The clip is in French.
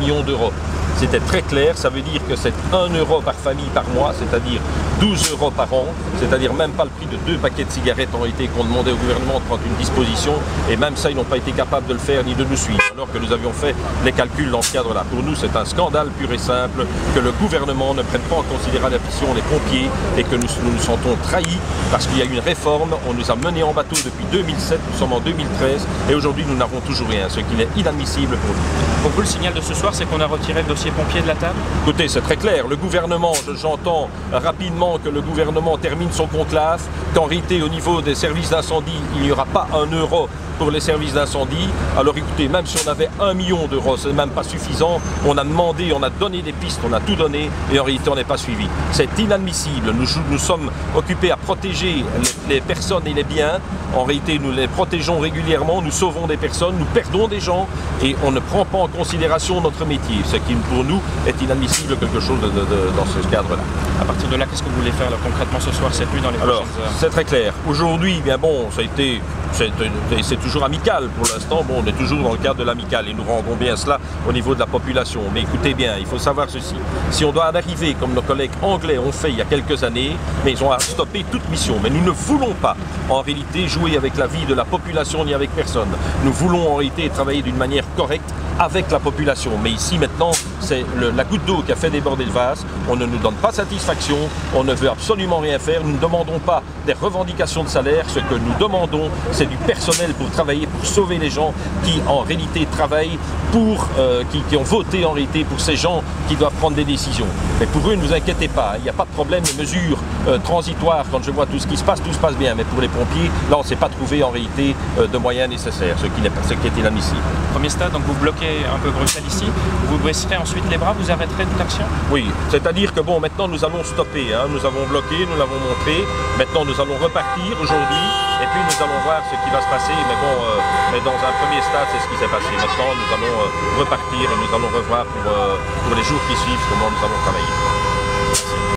million d'euros. C'était très clair, ça veut dire que c'est 1 euro par famille par mois, c'est-à-dire 12 euros par an, c'est-à-dire même pas le prix de 2 paquets de cigarettes ont été qu'on demandait au gouvernement de prendre une disposition, et même ça ils n'ont pas été capables de le faire ni de nous suivre, alors que nous avions fait les calculs dans ce cadre-là. Pour nous c'est un scandale pur et simple que le gouvernement ne prenne pas en considération les pompiers et que nous nous sentons trahis parce qu'il y a eu une réforme, on nous a menés en bateau depuis 2007, nous sommes en 2013 et aujourd'hui nous n'avons toujours rien, ce qui est inadmissible pour nous. Pour vous le signal de ce soir c'est qu'on a retiré le dossier pompier de la table? Écoutez, c'est très clair, le gouvernement, j'entends rapidement que le gouvernement termine son conclave, qu'en réalité au niveau des services d'incendie, il n'y aura pas 1 euro pour les services d'incendie. Alors écoutez, même si on avait 1 million d'euros, c'est même pas suffisant. On a demandé, on a donné des pistes, on a tout donné et en réalité on n'est pas suivi. C'est inadmissible. Nous sommes occupés à protéger les personnes et les biens. En réalité, nous les protégeons régulièrement, nous sauvons des personnes, nous perdons des gens et on ne prend pas en considération notre métier. Ce qui pour nous est inadmissible quelque chose dans ce cadre-là. À partir de là, qu'est-ce que vous voulez faire là, concrètement ce soir, cette nuit, dans les prochaines heures? C'est très clair. Aujourd'hui, bien bon, ça a été... C'est toujours amical pour l'instant, bon, on est toujours dans le cadre de l'amical et nous rendons bien cela au niveau de la population. Mais écoutez bien, il faut savoir ceci. Si on doit en arriver, comme nos collègues anglais ont fait il y a quelques années, mais ils ont stoppé toute mission. Mais nous ne voulons pas en réalité jouer avec la vie de la population ni avec personne. Nous voulons en réalité travailler d'une manière correcte avec la population. Mais ici maintenant, c'est la goutte d'eau qui a fait déborder le vase. On ne nous donne pas satisfaction, on ne veut absolument rien faire. Nous ne demandons pas des revendications de salaire. Ce que nous demandons, c'est du personnel pour travailler, pour sauver les gens qui en réalité travaillent, pour, qui ont voté en réalité pour ces gens qui doivent prendre des décisions. Mais pour eux, ne vous inquiétez pas, il n'y a pas de problème, les mesures transitoires, quand je vois tout ce qui se passe, tout se passe bien. Mais pour les pompiers, là, on ne s'est pas trouvé en réalité de moyens nécessaires, ce qui est inadmissible. Premier stade, donc vous bloquez un peu Bruxelles ici, vous baisserez ensuite les bras, vous arrêterez toute action? Oui, c'est-à-dire que bon, maintenant nous allons stopper, hein. Nous avons bloqué, nous l'avons montré, maintenant nous allons repartir aujourd'hui et puis nous allons voir ce qui va se passer, mais bon, mais dans un premier stade c'est ce qui s'est passé. Maintenant nous allons repartir et nous allons revoir pour les jours qui suivent comment nous allons travailler. Merci.